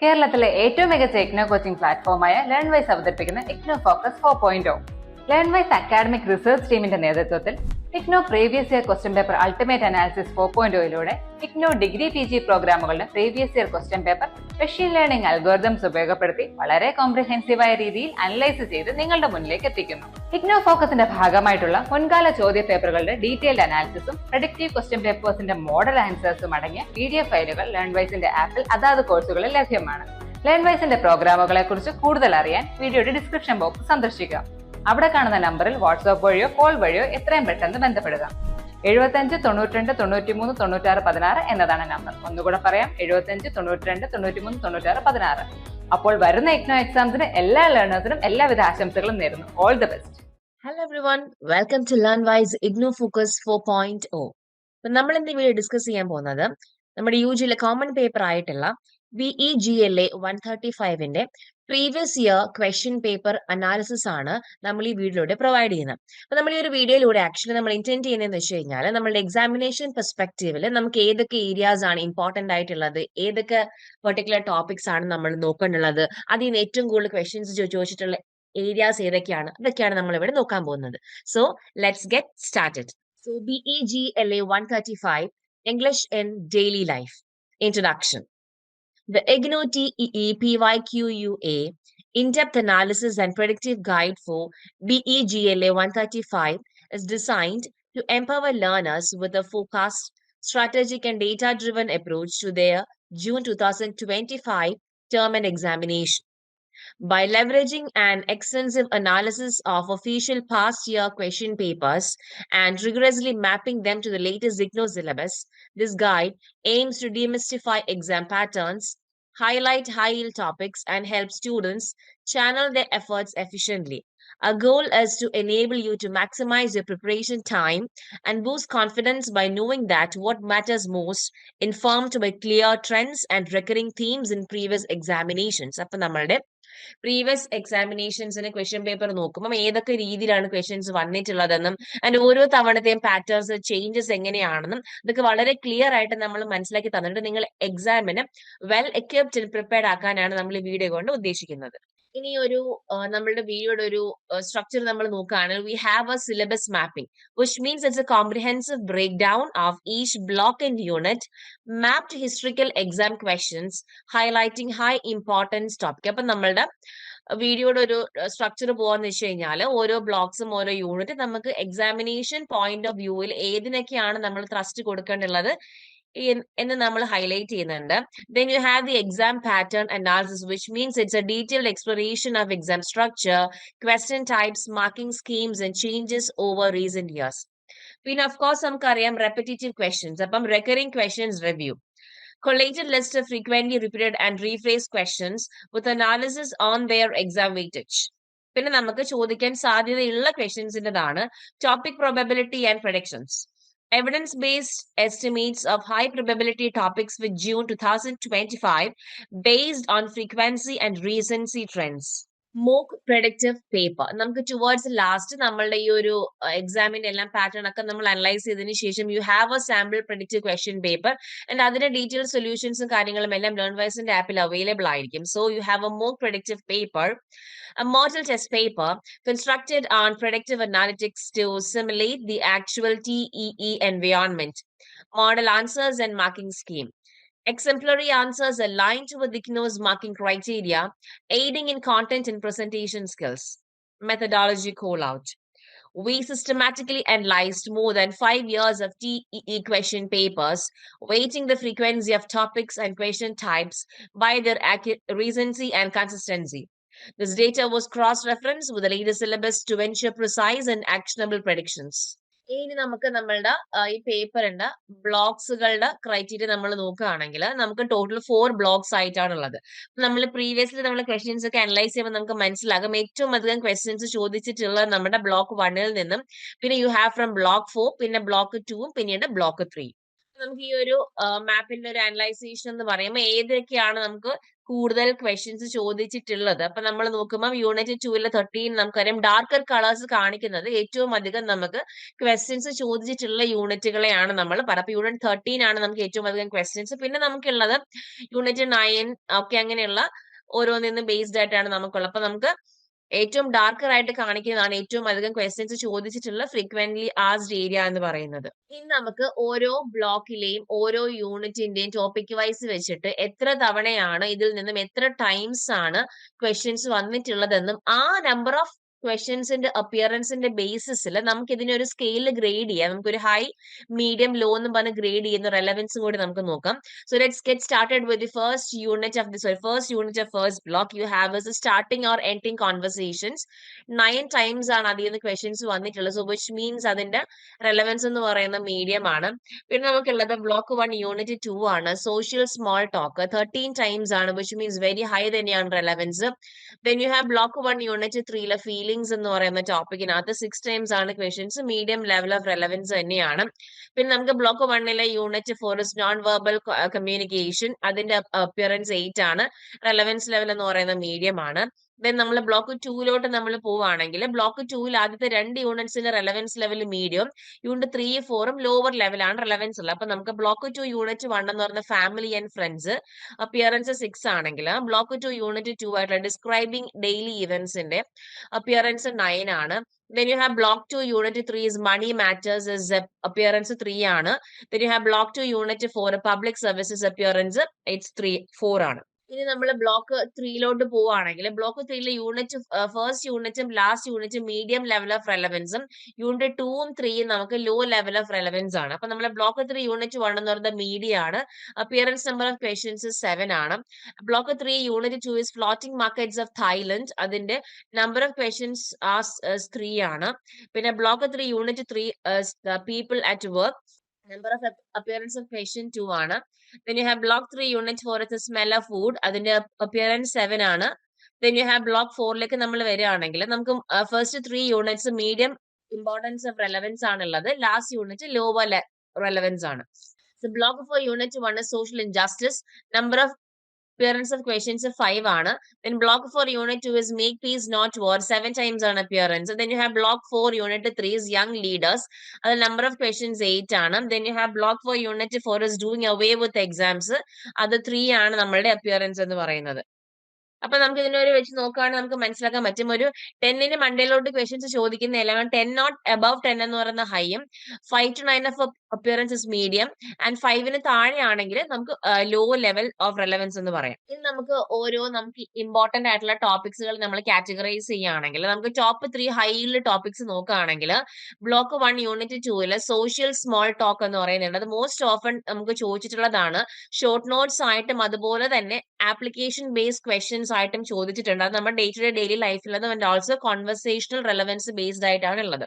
കേരളത്തിലെ ഏറ്റവും മികച്ച ഇഗ്നോ കോച്ചിംഗ് പ്ലാറ്റ്ഫോമായ ലേൺവൈസ് അവതരിപ്പിക്കുന്ന IGNOU focus 4.0. Learnwise academic research ടീമിന്റെ നേതൃത്വത്തിൽ IGNOU previous year question paper ultimate analysis 4.0യിലൂടെ ഇഗ്നോ ഡിഗ്രി PG പ്രോഗ്രാമുകളുടെ previous year question paper machine learning algorithms ഉപയോഗപ്പെടുത്തി വളരെ കോംപ്രിഹെൻസീവായ രീതിയിൽ അനലൈസ് ചെയ്ത് നിങ്ങളുടെ മുന്നിലേക്ക് എത്തിക്കുന്നു. ഇഗ്നോ ഫോക്കസിന്റെ ഭാഗമായിട്ടുള്ള മുൻകാല ചോദ്യ പേപ്പറുകളുടെ ഡീറ്റെയിൽഡ് അനാലിസിസും പ്രഡിക്റ്റീവ് ക്വസ്റ്റ്യൻ പേപ്പേഴ്സിന്റെ മോഡൽ ആൻസേഴ്സും അടങ്ങിയ PDF ഫയലുകൾ ലേൺവൈസിന്റെ ആപ്പിൽ അതാത് കോഴ്സുകളിൽ ലഭ്യമാണ്. ലേൺവൈസിന്റെ പ്രോഗ്രാമുകളെ കുറിച്ച് കൂടുതൽ അറിയാൻ വീഡിയോയുടെ ഡിസ്ക്രിപ്ഷൻ ബോക്സ് സന്ദർശിക്കുക. അവിടെ കാണുന്ന നമ്പറിൽ വാട്സ്ആപ്പ് വഴിയോ കോൾ വഴിയോ എത്രയും പെട്ടെന്ന് ബന്ധപ്പെടുക. 75 92 93 96 16 എന്നതാണ് നമ്പർ. ഒന്നുകൂടെ പറയാം, 75 92 93 96 16. അപ്പോൾ വരുന്ന ഇഗ്നോ എക്സാംസിന് എല്ലാ ലേണേഴ്സിനും എല്ലാവിധ ആശംസകളും നേരുന്നു. All the best. Hello everyone, welcome to LearnWise Igno Focus 4.0. നമ്മൾ ഇന്ന് വീഡിയോ ഡിസ്കസ് ചെയ്യാൻ പോകുന്നത് നമ്മുടെ UGയിലെ കോമൺ പേപ്പർ ആയിട്ടുള്ള BEGLA 135ന്റെ previous year question paper analysis ആണ് നമ്മൾ ഈ വീഡിയോയിലൂടെ പ്രൊവൈഡ് ചെയ്യുന്നത്. അപ്പൊ നമ്മൾ ഈ ഒരു വീഡിയോയിലൂടെ ആക്ച്വലി നമ്മൾ ഇന്റൻഡ് ചെയ്യുന്നതെന്ന് വെച്ച് കഴിഞ്ഞാൽ നമ്മുടെ എക്സാമിനേഷൻ പെർസ്പെക്റ്റീവിൽ നമുക്ക് ഏതൊക്കെ ഏരിയാസ് ആണ് ഇമ്പോർട്ടന്റ് ആയിട്ടുള്ളത്, ഏതൊക്കെ പെർട്ടിക്കുലർ ടോപ്പിക്സ് ആണ് നമ്മൾ നോക്കേണ്ടുള്ളത്, അതിൽ നിന്ന് ഏറ്റവും കൂടുതൽ ക്വസ്റ്റ്യൻസ് ചോദിച്ചിട്ടുള്ള ഏരിയാസ് ഏതൊക്കെയാണ്, അതൊക്കെയാണ് നമ്മൾ ഇവിടെ നോക്കാൻ പോകുന്നത്. So let's get started. So BEGLA 135 English in Daily Life. Introduction. The IGNO TEE PYQUA In-Depth Analysis and Predictive Guide for BEGLA 135 is designed to empower learners with a focused, strategic and data-driven approach to their June 2025 term and examination. By leveraging an extensive analysis of official past year question papers and rigorously mapping them to the latest IGNO syllabus, this guide aims to demystify exam patterns, highlight high-yield topics, and help students channel their efforts efficiently. Our goal is to enable you to maximize your preparation time and boost confidence by knowing that what matters most, informed by clear trends and recurring themes in previous examinations. അപ്പോൾ നമ്മളുടെ previous എക്സാമിനേഷൻസിന് question paper നോക്കുമ്പോൾ ഏതൊക്കെ രീതിയിലാണ് questions വന്നിട്ടുള്ളതെന്നും അതിന്റെ ഓരോ തവണത്തെയും patterns changes എങ്ങനെയാണെന്നും ഇതൊക്കെ വളരെ ക്ലിയർ ആയിട്ട് നമ്മൾ മനസ്സിലാക്കി തന്നിട്ട് നിങ്ങൾ എക്സാമിന് വെൽ എക്വിപ്ഡ് പ്രിപ്പയർഡ് ആക്കാനാണ് നമ്മൾ ഈ വീഡിയോ കൊണ്ട് ഉദ്ദേശിക്കുന്നത്. ഇനി ഒരു നമ്മളുടെ വീഡിയോയുടെ ഒരു സ്ട്രക്ചർ നമ്മൾ നോക്കുകയാണെങ്കിൽ we have a syllabus mapping, which means it's a comprehensive breakdown of each block and unit mapped to historical exam questions highlighting high importance topic. അപ്പൊ നമ്മളുടെ വീഡിയോയുടെ ഒരു സ്ട്രക്ചർ പോകാന്ന് വെച്ച് കഴിഞ്ഞാൽ ഓരോ ബ്ലോക്സും ഓരോ യൂണിറ്റ് നമുക്ക് എക്സാമിനേഷൻ പോയിന്റ് ഓഫ് വ്യൂവിൽ ഏതിനൊക്കെയാണ് നമ്മൾ ത്രസ്റ്റ് കൊടുക്കേണ്ടുള്ളത് എന്ന് നമ്മൾ ഹൈലൈറ്റ് ചെയ്യുന്നുണ്ട്. Then you have the exam pattern analysis, which means it's a detailed exploration of exam structure, question types, marking schemes and changes over recent years. പിന്നെ of course നമുക്കറിയാം repetitive questions. അപ്പം recurring questions review. Collated list of frequently repeated and rephrased questions with analysis on their exam weightage. പിന്നെ നമുക്ക് ചോദിക്കാൻ സാധ്യതയുള്ള ക്വസ്റ്റ്യൻസിൻ്റെതാണ് topic probability and predictions. Evidence-based estimates of high probability topics with June 2025 based on frequency and recency trends. Mock predictive paper. നമുക്ക് towards last നമ്മളുടെ ഈ ഒരു എക്സാമിന്റെ എല്ലാം പാറ്റേൺ ഒക്കെ നമ്മൾ അനലൈസ് ചെയ്തതിനു ശേഷം you have A sample predictive question paper and അതിന്റെ ഡീറ്റെയിൽ സൊല്യൂഷൻസും കാര്യങ്ങളും എല്ലാം ലേൺവൈസിന്റെ ആപ്പിൽ അവൈലബിൾ ആയിരിക്കും. So you have A mock predictive paper, a model test paper constructed on predictive analytics to simulate the actual TEE environment, model answers and marking scheme. Exemplary answers aligned with IGNO's marking criteria, aiding in content and presentation skills. Methodology call-out. We systematically analyzed more than 5 years of TEE question papers, weighting the frequency of topics and question types by their recency and consistency. This data was cross-referenced with the latest syllabus to ensure precise and actionable predictions. ഇനി നമുക്ക് നമ്മളുടെ ഈ പേപ്പറിന്റെ ബ്ലോക്സുകളുടെ criteria നമ്മൾ നോക്കുകയാണെങ്കിൽ നമുക്ക് total 4 blocks ആയിട്ടാണുള്ളത്. നമ്മൾ previously നമ്മൾ ക്വസ്റ്റ്യൻസ് ഒക്കെ അനലൈസ് ചെയ്യുമ്പോൾ നമുക്ക് മനസ്സിലാകും ഏറ്റവും അധികം ക്വസ്റ്റ്യൻസ് ചോദിച്ചിട്ടുള്ളത് നമ്മുടെ ബ്ലോക്ക് 1ൽ നിന്നും, പിന്നെ യു ഹാവ് ഫ്രം ബ്ലോക്ക് 4, പിന്നെ ബ്ലോക്ക് 2, പിന്നീട് ബ്ലോക്ക് 3. നമുക്ക് ഈ ഒരു മാപ്പിന്റെ ഒരു അനലൈസേഷൻ എന്ന് പറയുമ്പോൾ ഏതൊക്കെയാണ് നമുക്ക് കൂടുതൽ ക്വസ്റ്റ്യൻസ് ചോദിച്ചിട്ടുള്ളത്. അപ്പൊ നമ്മൾ നോക്കുമ്പോൾ യൂണിറ്റ് 2 13 നമുക്കറിയാം ഡാർക്കർ കളേഴ്സ് കാണിക്കുന്നത് ഏറ്റവും അധികം നമുക്ക് ക്വസ്റ്റ്യൻസ് ചോദിച്ചിട്ടുള്ള യൂണിറ്റുകളെയാണ് നമ്മൾ പറയുക. അപ്പൊ യൂണിറ്റ് 13 ആണ് നമുക്ക് ഏറ്റവും അധികം ക്വസ്റ്റ്യൻസ്. പിന്നെ നമുക്കുള്ളത് യൂണിറ്റ് 9 ഒക്കെ അങ്ങനെയുള്ള ഓരോന്നിന്നും ബേസ്ഡ് ആയിട്ടാണ് നമുക്കുള്ളത്. അപ്പൊ നമുക്ക് ഏറ്റവും ഡാർക്കർ ആയിട്ട് കാണിക്കുന്നതാണ് ഏറ്റവും അധികം ക്വസ്റ്റ്യൻസ് ചോദിച്ചിട്ടുള്ള ഫ്രീക്വന്റ്ലി ആസ്ഡ് ഏരിയ എന്ന് പറയുന്നത്. ഇനി നമുക്ക് ഓരോ ബ്ലോക്കിലെയും ഓരോ യൂണിറ്റിന്റെയും ടോപ്പിക് വൈസ് വെച്ചിട്ട് എത്ര തവണയാണ് ഇതിൽ നിന്നും എത്ര ടൈംസ് ആണ് ക്വസ്റ്റ്യൻസ് വന്നിട്ടുള്ളതെന്നും ആ നമ്പർ ഓഫ് ക്വസ്റ്റ്യൻസിന്റെ അപ്പിയറൻസിന്റെ ബേസിസിൽ നമുക്ക് ഇതിനെ ഒരു സ്കെയിൽ ഗ്രേഡ് ചെയ്യാം. നമുക്കൊരു ഹൈ മീഡിയം ലോ എന്ന് പറഞ്ഞ് ഗ്രേഡ് ചെയ്യുന്ന റെലവൻസും കൂടി നമുക്ക് നോക്കാം. So let's get started with the first unit of first block. You have as a starting or ending conversations. 9 times ആണ് അതിൽ നിന്ന് ക്വസ്റ്റ്യൻസ് വന്നിട്ടുള്ളത്. So which means അതിന്റെ റെലവൻസ് എന്ന് പറയുന്ന മീഡിയം ആണ്. പിന്നെ നമുക്കുള്ളത് ബ്ലോക്ക് 1 യൂണിറ്റ് 2 ആണ് സോഷ്യൽ സ്മോൾ ടോക്ക് 13 ടൈംസ് ആണ്, which means very high തന്നെയാണ് relevance. Then you have block 1 unit 3 feelings എന്ന് പറയുന്ന ടോപ്പിക്കിനകത്ത് 6 ടൈംസ് ആണ് questions, medium level of relevance തന്നെയാണ്. പിന്നെ നമുക്ക് block 1 unit 4 non verbal communication, അതിന്റെ അപ്പിയറൻസ് 8 ആണ്, റെലവൻസ് ലെവൽ എന്ന് പറയുന്ന മീഡിയം ആണ്. ദെൻ നമ്മൾ ബ്ലോക്ക് 2 നമ്മൾ പോവുകയാണെങ്കിൽ ബ്ലോക്ക് 2 ആദ്യത്തെ 2 യൂണിറ്റ്സിന്റെ relevance level medium, unit 3 4 lower ലെവലാണ് റെലവൻസ് ഉള്ളത്. അപ്പൊ നമുക്ക് ബ്ലോക്ക് 2 യൂണിറ്റ് 1 എന്ന് പറയുന്ന ഫാമിലി ആൻഡ് ഫ്രണ്ട്സ് അപ്പിയറൻസ് 6 ആണെങ്കിൽ ബ്ലോക്ക് 2 യൂണിറ്റ് 2 ആയിട്ടുള്ള ഡിസ്ക്രൈബിംഗ് ഡെയിലി ഇവന്റ്സിന്റെ അപ്പിയറൻസ് 9 ആണ്. Then you have block 2 unit 3 is money matters is appearance 3 ആണ്. Then you have block 2 unit 4 public services appearance it's 4 ആണ്. ഇനി നമ്മൾ ബ്ലോക്ക് 3 പോവുകയാണെങ്കിൽ ബ്ലോക്ക് 3 യൂണിറ്റ് ഫസ്റ്റ് യൂണിറ്റും last യൂണിറ്റും മീഡിയം ലെവൽ ഓഫ് റെലവൻസും യൂണിറ്റ് 2ഉം 3ഉം നമുക്ക് low level of relevance ആണ്. അപ്പൊ നമ്മൾ ബ്ലോക്ക് 3 യൂണിറ്റ് 1 എന്ന് പറയുന്നത് മീഡിയം ആണ്, അപ്പിയറൻസ് നമ്പർ ഓഫ് ക്വസ്റ്റ്യൻസ് 7 ആണ്. Block 3 unit 2 is floating markets of Thailand, അതിന്റെ നമ്പർ ഓഫ് ക്വസ്റ്റ്യൻസ് 3 ആണ്. പിന്നെ block 3 unit 3 people at work, number of appearance of question 2 ആണ്. Then you have block 3 unit 4 is the smell of food, അതിന്റെ appearance 7 ആണ്. Then you have block 4 നമ്മൾ വരികയാണെങ്കിൽ നമുക്ക് first 3 units medium importance of relevance ആണുള്ളത്, last unit lower relevance ആണ്. So block 4 unit 1 is social injustice, number of appearance of questions 5 ആണ്. Then block 4 unit 2 is make peace not war, 7 times on appearance. Then you have block 4 unit 3 is young leaders, the number of questions 8 ആണ്. Then you have block 4 unit 4 is doing away with exams, അത് 3 ആണ് നമ്മളുടെ appearance എന്ന് പറയുന്നത്. അപ്പൊ നമുക്ക് ഇതിനൊരു വെച്ച് നോക്കുകയാണെങ്കിൽ നമുക്ക് മനസ്സിലാക്കാൻ പറ്റും ഒരു 10ന് മണ്ടയിലോട്ട് ക്വസ്റ്റ്യൻസ് ചോദിക്കുന്ന എല്ലാം 10 നോട്ട് അബവ് 10 എന്ന് പറയുന്ന ഹൈയും 5 to 9 of appearance is medium and 5ന് താഴെയാണെങ്കിൽ നമുക്ക് ലോ ലെവൽ ഓഫ് റെലവൻസ് എന്ന് പറയാം. ഇനി നമുക്ക് നമുക്ക് ഇമ്പോർട്ടന്റ് ആയിട്ടുള്ള ടോപ്പിക്സുകൾ നമ്മൾ കാറ്റഗറൈസ് ചെയ്യുകയാണെങ്കിൽ നമുക്ക് ടോപ്പ് 3 ഹൈയിൽ ടോപ്പിക്സ് നോക്കുകയാണെങ്കിൽ block 1 unit 2 social small talk എന്ന് പറയുന്നത് അത് മോസ്റ്റ് ഓഫൺ നമുക്ക് ചോദിച്ചിട്ടുള്ളതാണ്. ഷോർട്ട് നോട്ട്സ് ആയിട്ടും അതുപോലെ തന്നെ ആപ്ലിക്കേഷൻ ബേസ്ഡ് ക്വസ്റ്റ്യൻസ് ആയിട്ടും ചോദിച്ചിട്ടുണ്ട്. അത് നമ്മുടെ ഡേ ടു ഡേ ഡെയിലി ലൈഫിൽ and also conversational relevance based ആയിട്ടാണ് ഉള്ളത്.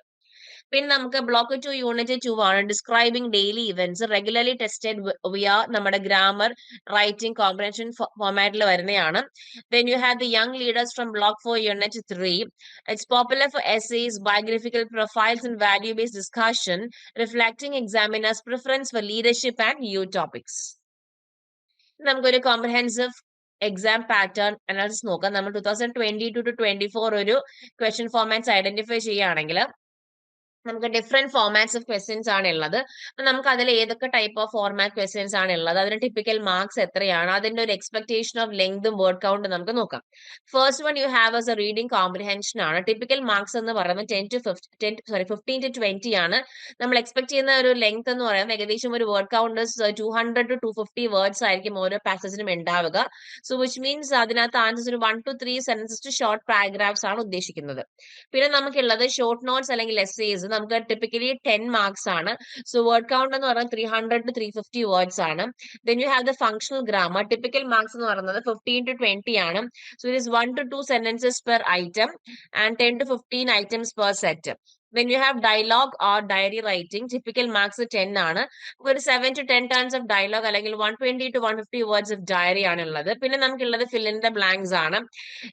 പിന്നെ നമുക്ക് ബ്ലോക്ക് 2 യൂണിറ്റ് 2 ആണ് describing daily events, regularly tested via നമ്മുടെ ഗ്രാമർ റൈറ്റിംഗ് കോംപ്രഹെൻഷൻ ഫോർമാറ്റിൽ വരുന്നതാണ്. Then you have the young leaders from block 4 unit 3. It's popular for essays, biographical profiles and value based discussion reflecting examiners preference for leadership and youth topics. നമുക്കൊരു comprehensive exam pattern analysis നോക്കാം. നമ്മൾ 2022 to 24 ഒരു question formats identify ചെയ്യുകയാണെങ്കിൽ നമുക്ക് different formats of questions ആണ് ഉള്ളത്. നമുക്ക് അതിൽ ഏതൊക്കെ ടൈപ്പ് ഓഫ് ഫോർമാറ്റ് ക്വസ്റ്റ്യൻസ് ആണ് ഉള്ളത്, അതിന്റെ ടിപ്പിക്കൽ മാർക്സ് എത്രയാണ്, അതിന്റെ ഒരു എക്സ്പെക്ടേഷൻ ഓഫ് ലെങ്തും വേർഡ് കൗണ്ടും നമുക്ക് നോക്കാം. First one you have S A reading comprehension ആണ്. ടിപ്പിക്കൽ മാർക്സ് എന്ന് പറയുന്നത് 15 to 20 ആണ്. നമ്മൾ എക്സ്പെക്ട് ചെയ്യുന്ന ഒരു ലെങ്ത് എന്ന് പറയുന്നത് ഏകദേശം ഒരു വേർഡ് കൗണ്ട് 200 to 250 വേർഡ്സ് ആയിരിക്കും ഓരോ പാസേജിനും ഉണ്ടാവുക. സോ വിച്ച് മീൻസ് അതിനകത്ത് ആൻസേഴ്സ് ഒരു 1 to 3 sentences to short paragraphs ആണ് ഉദ്ദേശിക്കുന്നത്. പിന്നെ നമുക്കുള്ളത് ഷോർട്ട് നോട്ട്സ് അല്ലെങ്കിൽ എസ്സേസ്, നമുക്ക് ടിപ്പിക്കലി 10 മാർക്സ് ആണ്. സോ വേർഡ് കൗണ്ട് എന്ന് പറയുന്നത് 300 to 350 വേർഡ്സ് ആണ്. Then you have the functional grammar. Typical marks എന്ന് പറയുന്നത് 15 to 20 ആണ്. So it is 1 to 2 sentences per item and 10 to 15 items per set. When you have dialogue or diary writing, typical marks 10 ആണ്. ഒരു 7 to 10 turns of dialogue അല്ലെങ്കിൽ 120 to 150 words of diary ആണുള്ളത്. പിന്നെ നമുക്കുള്ളത് fill in the blanks ആണ്.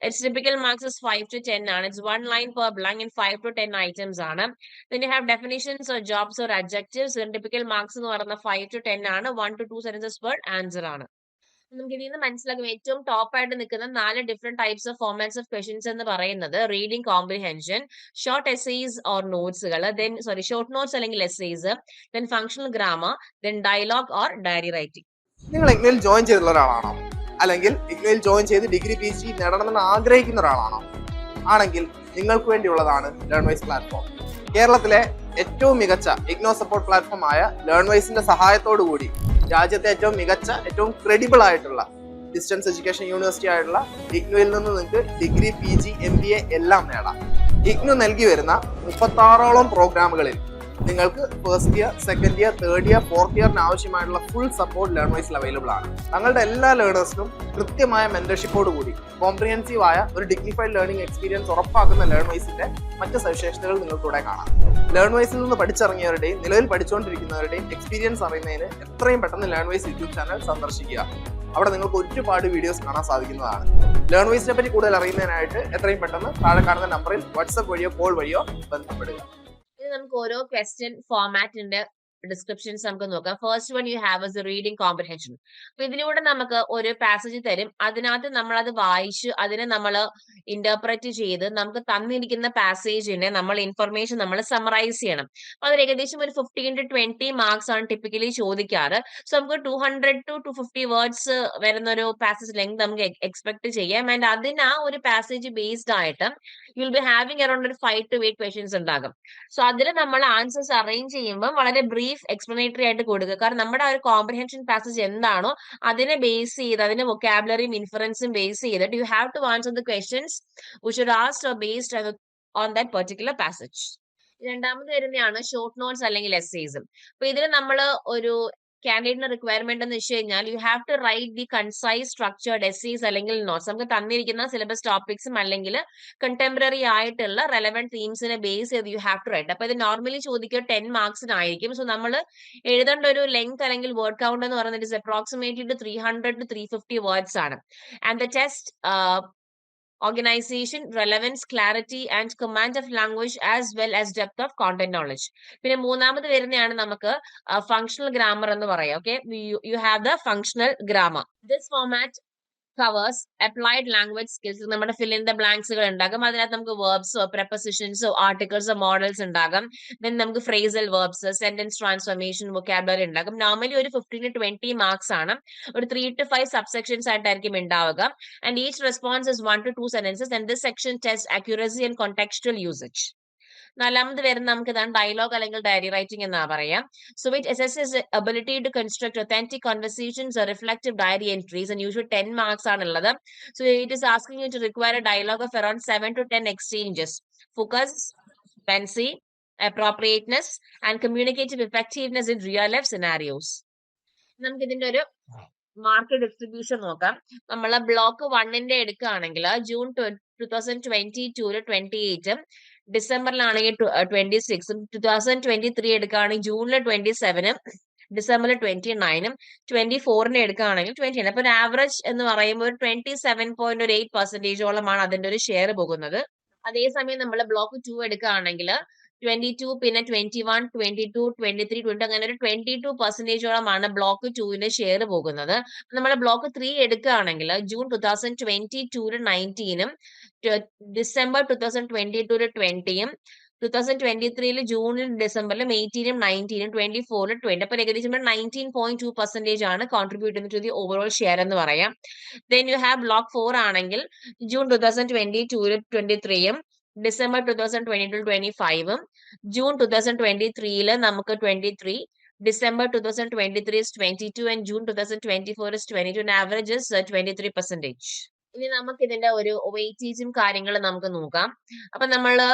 Its typical marks is 5 to 10 ആണ്. It's 1 line per blank and 5 to 10 items ആണ്. Then you have definitions or jobs or adjectives. Typical marks എന്ന് പറയുന്നത് 5 to 10 ആണ്. 1 to 2 sentences per answer ആണ്. നമുക്ക് ഇതിൽ നിന്ന് മനസ്സിലാക്കും ഏറ്റവും ടോപ്പ് ആയിട്ട് നിൽക്കുന്ന 4 different types of formats of questions എന്ന് പറയുന്നത് reading comprehension, short essays or നോട്ട്സുകൾ, ഷോർട്ട് നോട്ട്സ് അല്ലെങ്കിൽ essays, then functional grammar, then dialogue or diary writing. നിങ്ങൾ ഇഗ്നോയിൽ ജോയിൻ ചെയ്തിട്ടുള്ള ഒരാളാണോ? അല്ലെങ്കിൽ ഇഗ്നോയിൽ ജോയിൻ ചെയ്ത് ഡിഗ്രി PhD നേടണമെന്ന് ആഗ്രഹിക്കുന്ന ഒരാളാണോ? ആണെങ്കിൽ നിങ്ങൾക്ക് വേണ്ടിയുള്ളതാണ് ലേൺവൈസ് പ്ലാറ്റ്ഫോം. കേരളത്തിലെ ഏറ്റവും മികച്ച ഇഗ്നോ സപ്പോർട്ട് പ്ലാറ്റ്ഫോം ആയ ലേൺവൈസിന്റെ സഹായത്തോടു കൂടി രാജ്യത്തെ ഏറ്റവും മികച്ച, ഏറ്റവും ക്രെഡിബിൾ ആയിട്ടുള്ള ഡിസ്റ്റൻസ് എഡ്യൂക്കേഷൻ യൂണിവേഴ്സിറ്റി ആയിട്ടുള്ള ഇഗ്നോയിൽ നിന്ന് നിങ്ങൾക്ക് ഡിഗ്രി PG MBA എല്ലാം നേടാം. ഇഗ്നോ നൽകി വരുന്ന 36ഓളം പ്രോഗ്രാമുകളിൽ നിങ്ങൾക്ക് first year, second year, third year, fourth ഇയറിന് ആവശ്യമായിട്ടുള്ള ഫുൾ സപ്പോർട്ട് ലേൺവൈസിൽ അവൈലബിൾ ആണ്. തങ്ങളുടെ എല്ലാ ലേണേഴ്സിനും കൃത്യമായ മെന്റർഷിപ്പോട് കൂടി കോംപ്രിഹെൻസീവ് ആയ ഒരു ഡിഗ്നിഫൈഡ് ലേണിംഗ് എക്സ്പീരിയൻസ് ഉറപ്പാക്കുന്ന ലേൺവൈസിന്റെ മറ്റ് സവിശേഷതകൾ നിങ്ങൾക്ക് ഇവിടെ കാണാം. ലേൺവൈസിൽ നിന്ന് പഠിച്ചിറങ്ങിയവരുടെയും നിലവിൽ പഠിച്ചുകൊണ്ടിരിക്കുന്നവരുടെയും എക്സ്പീരിയൻസ് അറിയുന്നതിന് എത്രയും പെട്ടെന്ന് ലേൺവൈസ് യൂട്യൂബ് ചാനൽ സന്ദർശിക്കുക. അവിടെ നിങ്ങൾക്ക് ഒരുപാട് വീഡിയോസ് കാണാൻ സാധിക്കുന്നതാണ്. ലേൺവൈസിനെ പറ്റി കൂടുതൽ അറിയുന്നതിനായിട്ട് എത്രയും പെട്ടെന്ന് താഴെ കാണുന്ന നമ്പറിൽ വാട്സ്ആപ്പ് വഴിയോ കോൾ വഴിയോ ബന്ധപ്പെടുക. നമുക്ക് ഓരോ ക്വസ്റ്റ്യൻ ഫോർമാറ്റിന്റെ ഡിസ്ക്രിപ്ഷൻസ് നമുക്ക് നോക്കാം. First one you have is reading comprehension. അപ്പൊ ഇതിലൂടെ നമുക്ക് ഒരു പാസേജ് തരും, അതിനകത്ത് നമ്മൾ അത് വായിച്ച് അതിനെ നമ്മൾ ഇന്റർപ്രറ്റ് ചെയ്ത് നമുക്ക് തന്നിരിക്കുന്ന പാസേജിനെ നമ്മൾ ഇൻഫർമേഷൻ നമ്മൾ സമറൈസ് ചെയ്യണം. അപ്പൊ അതിൽ ഏകദേശം ഒരു 15 to 20 മാർക്സ് ആണ് ടിപ്പിക്കലി ചോദിക്കാറ്. സോ നമുക്ക് 200 to 250 വേർഡ്സ് വരുന്ന ഒരു പാസേജ് ലെങ്ത് നമുക്ക് എക്സ്പെക്ട് ചെയ്യാം. ആൻഡ് അതിന് ആ ഒരു പാസേജ് ബേസ്ഡ് ആയിട്ട് you will be having around ഒരു 5 to 8 ക്വസ്റ്റ്യൻസ് ഉണ്ടാകും. സോ അതിൽ നമ്മൾ ആൻസേഴ്സ് അറേഞ്ച് ചെയ്യുമ്പോൾ വളരെ ബ്രീഫ് എക്സ്പ്ലനേറ്ററി ആയിട്ട് കൊടുക്കുക. കാരണം നമ്മുടെ ആ ഒരു കോംപ്രിഹെൻഷൻ പാസേജ് എന്താണോ അതിനെ ബേസ് ചെയ്ത്, അതിന്റെ വൊക്കാബുലറിയും ഇൻഫറൻസും ബേസ് ചെയ്തിട്ട് you have to answer the questions which are asked or based on that particular passage. രണ്ടാമത് വരുന്നതാണ് ഷോർട്ട് നോട്ട്സ് അല്ലെങ്കിൽ എസ്സേസ്. അപ്പൊ ഇതിൽ നമ്മൾ ഒരു കാൻഡിഡേറ്റിന് റിക്വയർമെന്റ് എന്ന് വെച്ച് കഴിഞ്ഞാൽ you have to write the concise structured essays അല്ലെങ്കിൽ നോട്ട്സ്. നമുക്ക് തന്നിരിക്കുന്ന സിലബസ് ടോപ്പിക്സും അല്ലെങ്കിൽ കണ്ടംപററി ആയിട്ടുള്ള റെലവെന്റ് തീംസിനെ ബേസ് ചെയ്ത് യു ഹാവ് ടു റൈറ്റ്. അപ്പൊ ഇത് നോർമലി ചോദിക്കുക 10 മാർക്സിനായിരിക്കും. സോ നമ്മൾ എഴുതേണ്ട ഒരു ലെങ്ത് അല്ലെങ്കിൽ വേർഡ് കൗണ്ട് എന്ന് പറയുന്നത് അപ്രോക്സിമേറ്റ്ലി 300 to 350 വേർഡ്സ് ആണ്. And the test organization, relevance, clarity and command of language as well as depth of content knowledge. പിന്നെ മൂന്നാമത് വരുന്നതാണ് നമുക്ക് functional grammar എന്ന് പറയാം. Okay, you have the functional grammar. This format covers applied language skills. നമ്മുടെ fill in the blanks ഉണ്ടാകും. അതിനകത്ത് നമുക്ക് verbsോ prepositionsോ articlesോ models ഉണ്ടാകും. then നമുക്ക് phrasal verbs, sentence transformation, vocabulary ഉണ്ടാകും. നോർമലി ഒരു 15 to 20 മാർക്സ് ആണ്. ഒരു 3 to 5 subsections ആയിട്ടായിരിക്കും ഉണ്ടാവുക. and each response is 1 to 2 sentences and this section tests accuracy and contextual usage. നാലാമത് വരുന്ന നമുക്ക് ഇതാണ് ഡയലോഗ് അല്ലെങ്കിൽ ഡയറി റൈറ്റിംഗ് എന്നാ പറയാം. So it assesses ability to construct authentic conversations or reflective diary entries and usually 10 marks ആണുള്ളത്. So it is asking you to require a dialogue of around 7 to 10 exchanges. Focus, fancy, appropriateness and communicative effectiveness in real life scenarios. നമുക്ക് ഇതിന്റെ ഒരു mark distribution നോക്കാം. നമ്മള് block 1ന്റെ എടുക്കുകയാണെങ്കിൽ June 2022 28, ഡിസംബറിലാണെങ്കിൽ 26, 2023 എടുക്കുകയാണെങ്കിൽ ജൂണിൽ 27, ഡിസംബറിൽ 29, 24 എടുക്കുകയാണെങ്കിൽ 20. അപ്പൊ ഒരു ആവറേജ് എന്ന് പറയുമ്പോൾ ഒരു 27.8% അതിന്റെ ഒരു ഷെയർ പോകുന്നത്. അതേസമയം നമ്മൾ ബ്ലോക്ക് 2 എടുക്കുകയാണെങ്കിൽ 22, പിന്നെ 21, 22, 23, 20 അങ്ങനെ ഒരു 22% ബ്ലോക്ക് 2ന്റെ ഷെയർ പോകുന്നത്. നമ്മൾ ബ്ലോക്ക് 3 എടുക്കുകയാണെങ്കിൽ ജൂൺ 2022 19, ഡിസംബർ 2022 20, 2023 ജൂണിൽ ഡിസംബറിലും 18, 19, 24, 20. അപ്പൊ ഏകദേശം 19.2% ആണ് കോൺട്രിബ്യൂട്ട് ചെയ്യുന്നത് ടു ദി ഓവറോൾ ഷെയർ എന്ന് പറയാം. ദെൻ യു ഹാവ് ബ്ലോക്ക് 4 ആണെങ്കിൽ ജൂൺ 2022 23, ഡിസംബർ 2022 25, ജൂൺ 2023 നമുക്ക് 23, December 2023 is 22 and June 2024 is 22 and average is 23%. ഇനി നമുക്ക് ഇതിന്റെ ഒരു വെയിറ്റേജും കാര്യങ്ങളും നമുക്ക് നോക്കാം. അപ്പൊ നമ്മള്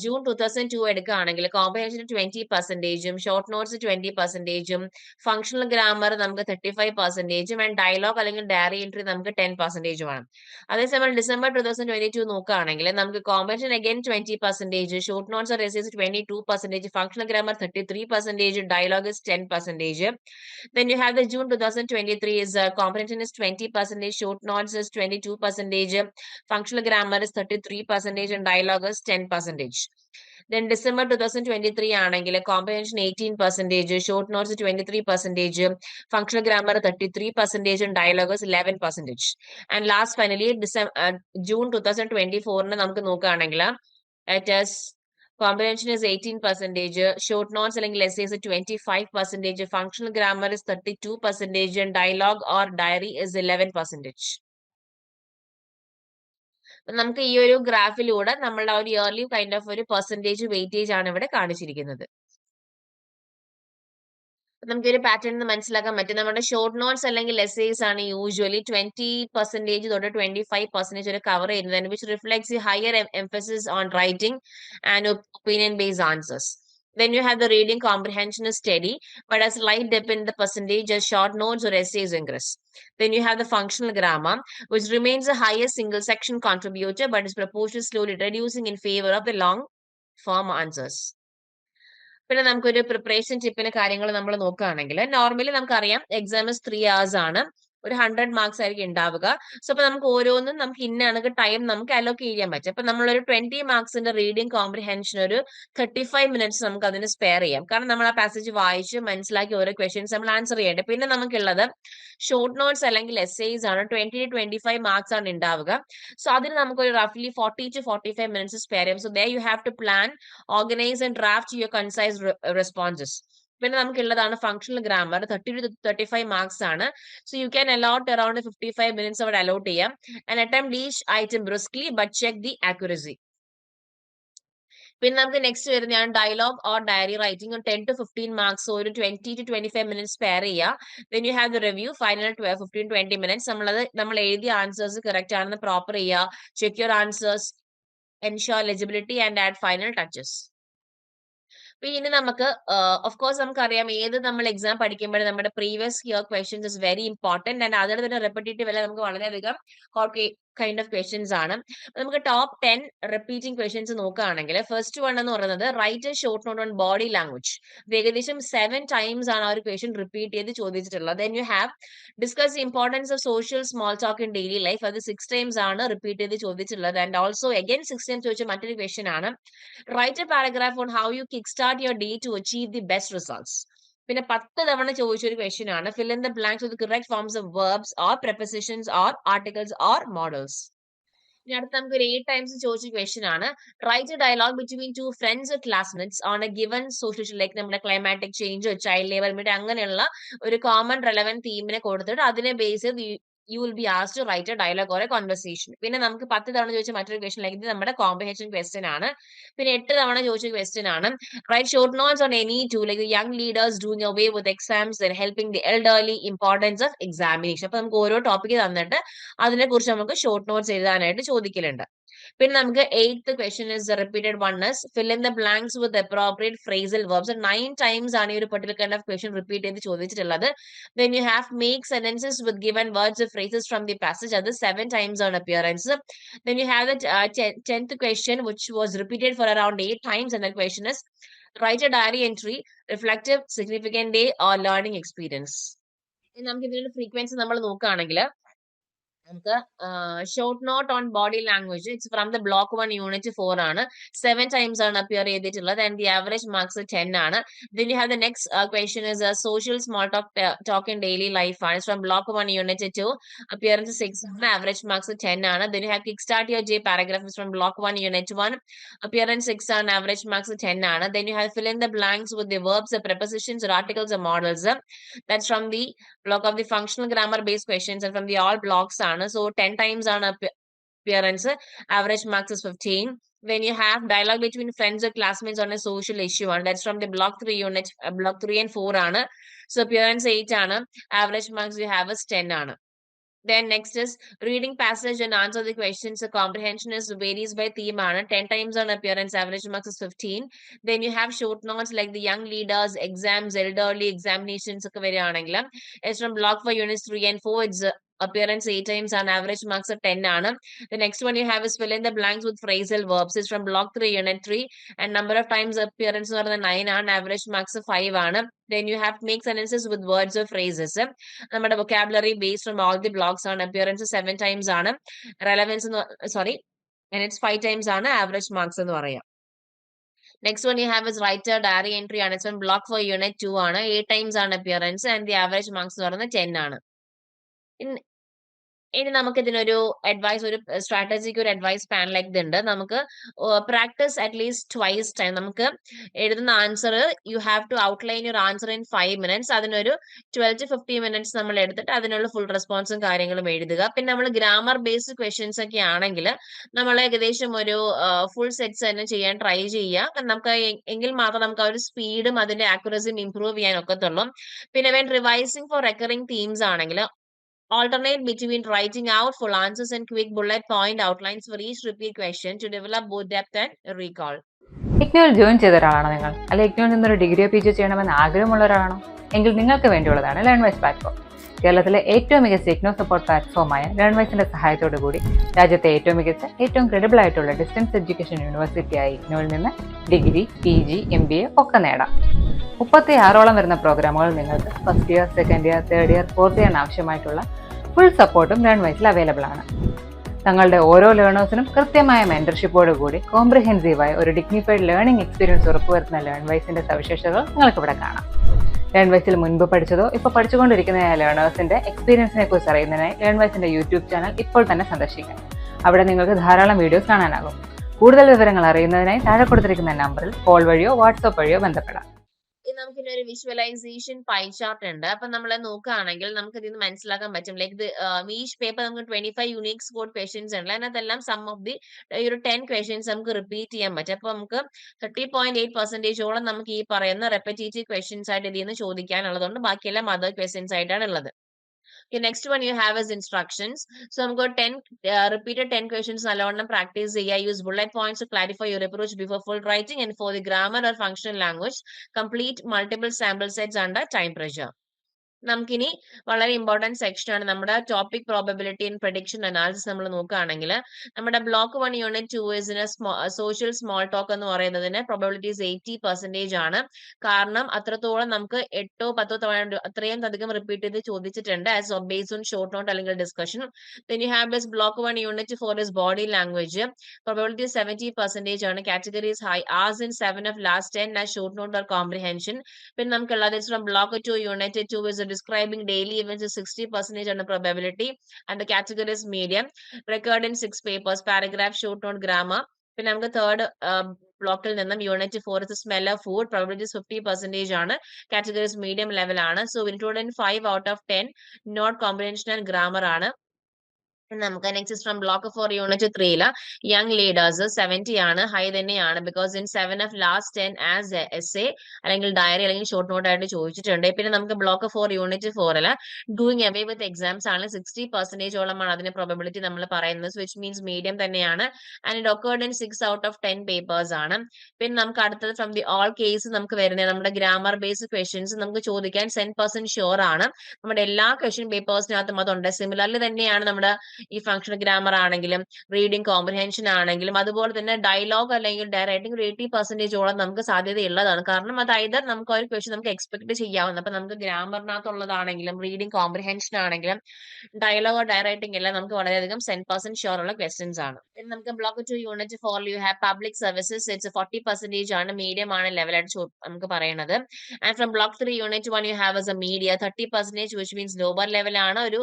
ജൂൺ 2002 എടുക്കുകയാണെങ്കിൽ comprehension 20%, short notes 20%, functional grammar നമുക്ക് 35%, ആൻഡ് ഡയലോഗ് അല്ലെങ്കിൽ ഡയറി എൻട്രി നമുക്ക് 10% ആണ്. അതേസമയം ഡിസംബർ 2022 നോക്കുകയാണെങ്കിൽ നമുക്ക് comprehension again 20%, short notes or essays 22%, functional grammar 33%, dialogue is 10%. Then you have the June 2023 is comprehension is 20%, short notes is 22%, functional grammar is 33%, and dialogue is 10%. Then December 2023 ആണെങ്കിൽ comprehension 18%, short notes 23%, functional grammar 33%, and dialogue is 11%. And last finally June 2024 നമുക്ക് നോക്കുകയാണെങ്കിൽ it is comprehension is 18%, short notes അല്ലെങ്കിൽ essays 25%, functional grammar is 32%, and dialogue or diary is 11%. നമുക്ക് ഈ ഒരു ഗ്രാഫിലൂടെ നമ്മളുടെ ഒരു yearly kind of ഒരു പെർസെന്റേജ് വെയിറ്റേജ് ആണ് ഇവിടെ കാണിച്ചിരിക്കുന്നത്. നമുക്കൊരു പാറ്റേൺ മനസ്സിലാക്കാൻ പറ്റും. നമ്മുടെ ഷോർട്ട് നോട്ട്സ് അല്ലെങ്കിൽ എസ്സേസ് ആണ് യൂഷ്വലി 20% തൊട്ട് 25% വരെ കവർ ചെയ്യുന്നത്, which reflects higher emphasis on writing and opinion based answers. Then you have the reading comprehension is steady, but a slight dip in the percentage as short notes or essays increase. Then you have the functional grammar, which remains the highest single section contributor, but is proportionally slowly reducing in favor of the long form answers. പിന്നെ നമുക്കൊരു preparation ടിപ്പിന് കാര്യങ്ങൾ നമ്മൾ നോക്കുകയാണെങ്കിൽ normally നമുക്കറിയാം exam 3 hours ആണ്, ഒരു 100 marks ആയിരിക്കും ഉണ്ടാവുക. സോ അപ്പൊ നമുക്ക് ഓരോന്നും നമുക്ക് ഇന്ന ടൈം നമുക്ക് അലോക്കേറ്റ് ചെയ്യാൻ പറ്റും. അപ്പൊ നമ്മളൊരു 20 മാർക്സിന്റെ റീഡിംഗ് കോംപ്രിഹെൻഷൻ ഒരു 35 മിനിറ്റ്സ് നമുക്ക് അതിന് സ്പെയർ ചെയ്യാം. കാരണം നമ്മൾ ആ പാസേജ് വായിച്ച് മനസ്സിലാക്കി ഓരോ ക്വസ്റ്റ്യൻസ് നമ്മൾ ആൻസർ ചെയ്യേണ്ടത്. പിന്നെ നമുക്കുള്ളത് ഷോർട്ട് നോട്ട്സ് അല്ലെങ്കിൽ എസ്സേസ് ആണ്, 20 to 25 മാർക്സ് ആണ് ഉണ്ടാവുക. സോ അതിന് നമുക്കൊരു റഫ്ലി 40 to 45 മിനിറ്റ്സ് സ്പെയർ ചെയ്യാം. So they you have to plan, organise and draft your concise responses. പിന്നെ നമുക്കുള്ളതാണ് ഫങ്ഷണൽ ഗ്രാമർ, 30 to 35 മാർക്സ് ആണ്. So you can allot around 55 minutes അവിടെ അലോട്ട് ചെയ്യാം. And attempt each item briskly but check the accuracy. പിന്നെ നമുക്ക് next വരുന്നതാണ് dialogue or diary writing, 10 to 15 marks, ഒരു 20 to 25 minutes spare ചെയ്യുക. Then you have the review, final 15-20 minutes. നമ്മൾ എഴുതിയ answers correct ആണെന്ന് പ്രോപ്പർ ചെയ്യുക, check your answers, ensure legibility and add final touches. ഇനി നമുക്ക് ഓഫ് കോഴ്സ് നമുക്കറിയാം ഏത് നമ്മൾ എക്സാം പഠിക്കുമ്പോഴും നമ്മുടെ previous year questions is very important, and അതിൽ തന്നെ റെപ്പിറ്റേറ്റീവ് അല്ല, നമുക്ക് വളരെയധികം കൈൻഡ് ഓഫ് ക്വസ്റ്റ്യൻസ് ആണ്. നമുക്ക് ടോപ്പ് 10 റിപ്പീറ്റിംഗ് ക്വസ്റ്റ്യൻസ് നോക്കുകയാണെങ്കിൽ ഫസ്റ്റ് വൺ എന്ന് പറയുന്നത് write a short note on body language. ഏകദേശം 7 times ആണ് ആ ഒരു ക്വസ്റ്റ്യൻ റിപ്പീറ്റ് ചെയ്ത് ചോദിച്ചിട്ടുള്ളത്. Then you have discuss the importance of social small talk in daily life, അത് 6 times ആണ് റിപ്പീറ്റ് ചെയ്ത് ചോദിച്ചിട്ടുള്ളത്. ആൻഡ് ഓൾസോ അഗൈൻ 6 times ചോദിച്ച മറ്റൊരു ക്വസ്റ്റ്യൻ ആണ് write a paragraph on how you kick start your day to achieve the best results. പിന്നെ 10 തവണ ചോദിച്ച ഒരു ക്വസ്റ്റ്യൻ ആണ് fill in the blanks with correct forms of verbs or prepositions or articles or modals. ഇനി അടുത്ത നമുക്ക് ഒരു 8 times ചോദിച്ച ക്വസ്റ്റ്യൻ ആണ് write a dialogue between 2 friends or classmates on a given social, like നമ്മുടെ ക്ലൈമാറ്റിക് ചേഞ്ച്, ചൈൽഡ് ലേബർ, അങ്ങനെയുള്ള ഒരു common relevant തീമിനെ കൊടുത്തിട്ട് അതിനെ ബേസ് ചെയ്ത് you will be asked to write a dialogue or a conversation. പിന്നെ നമുക്ക് 10 തവണ ചോദിച്ച മറ്റൊരു ക്വസ്റ്റ്യൻ, ലൈക്ക് ഇത് നമ്മുടെ കോംപ്രിഹെൻഷൻ ക്വസ്റ്റ്യൻ ആണ്. പിന്നെ 8 തവണ ചോദിച്ച ക്വസ്റ്റ്യൻ ആണ് write short notes on any two like young leaders doing away with exams and helping the elderly, importance of examination. അപ്പൊ നമുക്ക് ഓരോ ടോപ്പിക് തന്നിട്ട് അതിനെ കുറിച്ച് നമുക്ക് ഷോർട്ട് നോട്ട്സ് എഴുതാനായിട്ട് ചോദിക്കലുണ്ട്. പിന്നെ നമുക്ക് 8th question is the repeated oneness, fill in the blanks with appropriate phrasal verbs. 9 times ആണ് ഈ ഒരു particular kind of question repeat ചെയ്ത് ചോദിച്ചിട്ടുള്ളത്. Then you have make sentences with given words or phrases from the passage, അത് 7 times on appearance. Then you have the 10th question which was repeated for around 8 times, and the question is write a diary entry, reflective, significant day or learning experience. നമുക്ക് ഇതിന്റെ frequency നമ്മൾ നോക്കുകയാണെങ്കിൽ നമുക്ക് short note on body language it's from the block 1 unit 4 ആണ്, 7 times ആണ് appear ചെയ്തിട്ടുള്ളത്, and the average marks 10 ആണ്. Then you have the next question is social small talk in daily life ആണ്, ഫ്രം ബ്ലോക്ക് 1 യൂണിറ്റ് 2, appearance 6 ആണ്, average marks 10 ആണ്. Then you have kick start your day paragraph is from block 1 unit 1, appearance 6 ആണ്, average marks 10 ആണ്. Then you have fill in the blanks with the verbs, the prepositions or articles or models, that's from the block of the functional grammar based questions and from the all blocks ആണ്. So 10 times on appearance, average marks is 15. Then you have dialogue between friends or classmates on a social issue, and that's from the block 3 unit, block 3 and 4 ആണ്. So appearance 8 ആണ്, average marks you have is 10 ആണ്. Then next is reading passage and answer the questions. The comprehension is varies by theme. 10 times on appearance, average marks is 15. Then you have short notes like the young leaders, exams, elderly examinations. It's from block for units 3 and 4. It's appearance 8 times on average marks of 10. The next one you have is fill in the blanks with phrasal verbs. It's from block 3, unit 3. And number of times appearance are the 9 on average marks of 5. Then you have to make sentences with words or phrases. നമ്മുടെ vocabulary based on all the blocks ആണ്. appearance 7 times ആണ്. relevance and it's 5 times ആണ് average marks എന്ന് പറയാം. Next one you have is writer diary entry ആണ്. It's one block for unit 2 ആണ്. 8 times ആണ് appearance and the average marks എന്ന് പറയുന്നത് 10 ആണ്. ഇനി നമുക്ക് ഇതിനൊരു അഡ്വൈസ്, ഒരു സ്ട്രാറ്റജിക്ക് ഒരു അഡ്വൈസ് പാനൽ ഇതുണ്ട്. നമുക്ക് പ്രാക്ടീസ് അറ്റ്ലീസ്റ്റ് ട്വൈസ് ടൈം. നമുക്ക് എഴുതുന്ന answer you have to outline your answer in 5 minutes. അതിനൊരു 12 to 15 minutes നമ്മൾ എടുത്തിട്ട് അതിനുള്ള ഫുൾ റെസ്പോൺസും കാര്യങ്ങളും എഴുതുക. പിന്നെ നമ്മൾ ഗ്രാമർ ബേസ്ഡ് ക്വസ്റ്റ്യൻസ് ഒക്കെ ആണെങ്കിൽ നമ്മൾ ഏകദേശം ഒരു ഫുൾ സെറ്റ്സ് തന്നെ ചെയ്യാൻ ട്രൈ ചെയ്യുക. നമുക്ക് എങ്കിൽ മാത്രം നമുക്ക് ആ ഒരു സ്പീഡും അതിന്റെ ആക്യുറസിയും ഇംപ്രൂവ് ചെയ്യാൻ ഒക്കത്തുള്ളൂ. പിന്നെ when revising for recurring themes ആണെങ്കിൽ alternate between writing out full answers and quick bullet point outlines for each repeat question to develop both depth and recall. ഇഗ്നോയിൽ ജോയിൻ ചെയ്ത ഒരാളാണോ നിങ്ങൾ? അല്ലെങ്കിൽ ഇഗ്നോയിൽ നിന്നൊരു ഡിഗ്രിയോ പി ജി ചെയ്യണമെന്ന് ആഗ്രഹമുള്ള ഒരാളാണോ? എങ്കിൽ നിങ്ങൾക്ക് വേണ്ടിയുള്ളതാണ് ലേൺവൈസ് പ്ലാറ്റ്ഫോം. കേരളത്തിലെ ഏറ്റവും മികച്ച ഇഗ്നോ സപ്പോർട്ട് പ്ലാറ്റ്ഫോമായ ലേൺവൈസിന്റെ സഹായത്തോടു കൂടി രാജ്യത്തെ ഏറ്റവും മികച്ച, ഏറ്റവും ക്രെഡിബിൾ ആയിട്ടുള്ള ഡിസ്റ്റൻസ് എഡ്യൂക്കേഷൻ യൂണിവേഴ്സിറ്റിയായ ഇഗ്നോയിൽ നിന്ന് ഡിഗ്രി, പി ജി, MBA ഒക്കെ നേടാം. 36ഓളം വരുന്ന പ്രോഗ്രാമുകൾ നിങ്ങൾക്ക് first year, second year, third year, fourth ഇയറിന് ആവശ്യമായിട്ടുള്ള ഫുൾ സപ്പോർട്ടും ലേൺവൈസിൽ അവൈലബിൾ ആണ്. തങ്ങളുടെ ഓരോ ലേണേഴ്സിനും കൃത്യമായ മെന്റർഷിപ്പോട് കൂടി കോംപ്രിഹെൻസീവായ ഒരു ഡിഗ്നിഫൈഡ് ലേണിംഗ് എക്സ്പീരിയൻസ് ഉറപ്പുവരുത്തുന്ന ലേൺവൈസിന്റെ സവിശേഷതകൾ നിങ്ങൾക്ക് ഇവിടെ കാണാം. ലേൺവൈസിൽ മുൻപ് പഠിച്ചതോ ഇപ്പോൾ പഠിച്ചുകൊണ്ടിരിക്കുന്ന ലേണേഴ്സിന്റെ എക്സ്പീരിയൻസിനെ കുറിച്ച് അറിയുന്നതിനായി ലേൺവൈസിന്റെ യൂട്യൂബ് ചാനൽ ഇപ്പോൾ തന്നെ സന്ദർശിക്കാം. അവിടെ നിങ്ങൾക്ക് ധാരാളം വീഡിയോസ് കാണാനാകും. കൂടുതൽ വിവരങ്ങൾ അറിയുന്നതിനായി താഴെ കൊടുത്തിരിക്കുന്ന നമ്പറിൽ കോൾ വഴിയോ വാട്സ്ആപ്പ് വഴിയോ ബന്ധപ്പെടാം. നമുക്കിനി ഒരു വിഷ്വലൈസേഷൻ പൈ ചാർട്ട് ഉണ്ട്. അപ്പൊ നമ്മൾ നോക്കുകയാണെങ്കിൽ നമുക്ക് ഇതിന് മനസ്സിലാക്കാൻ പറ്റും. ലൈക്ക് ഈച്ച് പേപ്പർ നമുക്ക് 25 യൂണിക് സ്കോഡ് ക്വസ്റ്റ്യൻസ് ഉണ്ട്. അതിനകത്തെല്ലാം സം ഓഫ് ദി ഒരു 10 ക്വസ്റ്റ്യൻസ് നമുക്ക് റിപ്പീറ്റ് ചെയ്യാൻ പറ്റും. അപ്പൊ നമുക്ക് 30.8% നമുക്ക് ഈ പറയുന്ന റെപ്പറ്റേറ്റീവ് ക്വസ്റ്റ്യൻസ് ആയിട്ട് ഇതിൽ നിന്ന് ചോദിക്കാനുള്ളതുകൊണ്ട് ബാക്കിയെല്ലാം അതർ ക്വസ്റ്റ്യൻസ് ആയിട്ടാണ് ഉള്ളത്. Okay, next one you have is instructions. So I'm going 10 repeated 10 questions nallonam practice cheya. Use bullet points to clarify your approach before full writing, and for the grammar or functional language complete multiple sample sets under time pressure. നമുക്കിനി വളരെ important section ആണ് നമ്മുടെ topic probability and prediction analysis. നമ്മൾ നോക്കുകയാണെങ്കിൽ നമ്മുടെ block 1 unit 2 social small talk എന്ന് പറയുന്നതിന് probabilities 80% ആണ്. കാരണം അത്രത്തോളം നമുക്ക് 8 or 10 തവണ അത്രയും അധികം റിപ്പീറ്റ് ചെയ്ത് ചോദിച്ചിട്ടുണ്ട് as based on short note അല്ലെങ്കിൽ discussion. Then you have this block 1 unit 4 is body language. Probability 70% ആണ്. Categories high as in 7 of last 10 as short note or comprehension. പിന്നെ നമുക്കുള്ളത് from block 2 unit 2 is describing daily events is 60% on the probability, and the category is medium. Record in 6 papers, paragraph, short note, grammar. പിന്നെ നമുക്ക് third ബ്ലോക്കിൽ നിന്നും unit 4 is smell of food, probability 50% ആണ്. Categories medium level ആണ്. So included in 5 out of 10 note comprehension and grammar ആണ്. നമുക്ക് next from block 4 unit 3 young leaders 70 ആണ്. High തന്നെയാണ്. Because in 7 of last 10 as essay അല്ലെങ്കിൽ diary അല്ലെങ്കിൽ short note ആയിട്ട് ചോദിച്ചിട്ടുണ്ട്. പിന്നെ നമുക്ക് block 4 unit 4 doing away with exams ആണ്. 60%ഓളമാണ് അതിന്റെ പ്രോബബിലിറ്റി നമ്മൾ പറയുന്നത്. വിച്ച് മീൻസ് മീഡിയം തന്നെയാണ്. And it occurred in 6 out of 10 papers ആണ്. പിന്നെ നമുക്ക് അടുത്തത് ഫ്രം ദി ഓൾ കേസ് നമുക്ക് വരുന്നത് നമ്മുടെ ഗ്രാമർ ബേസ്ഡ് ക്വസ്റ്റ്യൻസ് നമുക്ക് ചോദിക്കാൻ 10% ഷുവർ ആണ്. നമ്മുടെ എല്ലാ ക്വസ്റ്റ്യൻ പേപ്പേഴ്സിനകത്തും അതുണ്ട്. സിമിലർലി തന്നെയാണ് നമ്മുടെ ഈ ഫംഗ്ഷണൽ ഗ്രാമർ ആണെങ്കിലും റീഡിംഗ് കോംപ്രിഹെൻഷൻ ആണെങ്കിലും അതുപോലെ തന്നെ ഡയലോഗ് അല്ലെങ്കിൽ റൈറ്റിംഗ് ഒരു 80%ഓളം നമുക്ക് സാധ്യതയുള്ളതാണ്. കാരണം അതായത് നമുക്ക് ഒരു ക്വസ്റ്റ്യൻ നമുക്ക് എക്സ്പെക്ട് ചെയ്യാവുന്ന. അപ്പൊ നമുക്ക് ഗ്രാമറിനകത്തുള്ളതാണെങ്കിലും റീഡിംഗ് കോംപ്രിഹെൻഷൻ ആണെങ്കിലും ഡയലോഗ് റൈറ്റിംഗ് എല്ലാം നമുക്ക് വളരെയധികം 10% ഷുവർ ഉള്ള ക്വസ്റ്റ്യൻസ് ആണ്. പിന്നെ നമുക്ക് block 2 unit 4 you have public services. It's 40% ആണ്. മീഡിയം ആണ് ലെവലായിട്ട് നമുക്ക് പറയുന്നത്. And from block 3 unit 1 U have S A media 30%, which means lower level ആണ്. ഒരു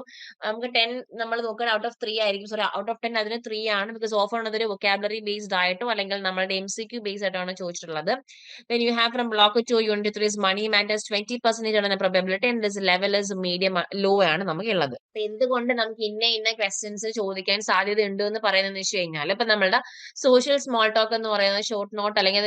നമുക്ക് 10 നമ്മൾ നോക്കാൻ ഔട്ട് ഓഫ് 3 ആയിരിക്കും. സോറി, ഔട്ട് ഓഫ് 10 അതിന് 3 ആണ്. ബിക്കോസ് ഓഫർ അതൊരു വൊക്കാബുലറി ബേസ്ഡ് ആയിട്ടോ അല്ലെങ്കിൽ നമ്മുടെ MCQ ബേസ്ഡ് ആയിട്ടാണ് ചോദിച്ചിട്ടുള്ളത്. Then you have from block 2 unit 3 is money matters 20% ആണ് probability, and this level is medium low ആണ് നമുക്കുള്ളത്. അപ്പൊ എന്തുകൊണ്ട് നമുക്ക് ഇന്ന ക്വസ്റ്റ്യൻസ് ചോദിക്കാൻ സാധ്യത ഉണ്ട് എന്ന് പറയുന്നത് വെച്ച് കഴിഞ്ഞാൽ ഇപ്പൊ നമ്മളുടെ സോഷ്യൽ സ്മോൾ ടോക്ക് എന്ന് പറയുന്നത് ഷോർട്ട് നോട്ട് അല്ലെങ്കിൽ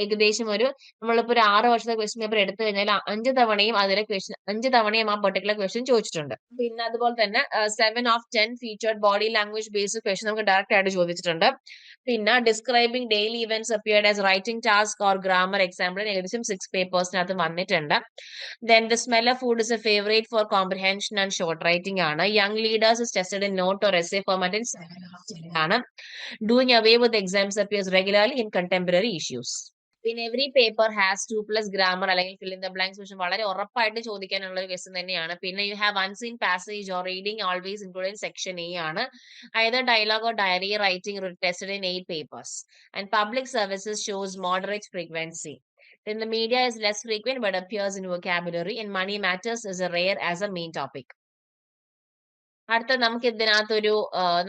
ഏകദേശം നമ്മളിപ്പോ ഒരു 6 വർഷത്തെ ക്വസ്റ്റ്യൻ പേപ്പർ എടുത്തു കഴിഞ്ഞാൽ 5 തവണയും അതിലെ ക്വസ്റ്റ്യൻ 5 തവണയും ആ പെർട്ടിക്കുലർ ക്വസ്റ്റ്യൻ ചോദിച്ചിട്ടുണ്ട്. പിന്നെ അതുപോലെ തന്നെ 7 of 10 featured body language based question നമുക്ക് ഡയറക്റ്റ് ആയിട്ട് ചോദിച്ചിട്ടുണ്ട്. പിന്നെ describing daily events appeared as writing task or grammar example ഏകദേശം 6 പേപ്പേഴ്സിനകത്ത് വന്നിട്ടുണ്ട്. Then the smell of food is a favorite for comprehension and short writing ആണ്. Young leaders is tested in note or essay format in 7 of 10 ആണ്. Doing away with exams appears regularly in contemporary issues. In every paper has 2+ grammar അല്ലെങ്കിൽ fill in the blanks question വളരെ ഉറപ്പായിട്ട് ചോദിക്കാനുള്ള ഒരു question തന്നെയാണ്. പിന്നെ you have unseen passage or reading always included in section A ആണ്. Either dialogue or diary writing tested in 8 papers. And public services shows moderate frequency. Then the media is less frequent but appears in vocabulary, and money matters is a rare as a main topic. അടുത്ത നമുക്ക് ഇതിനകത്തൊരു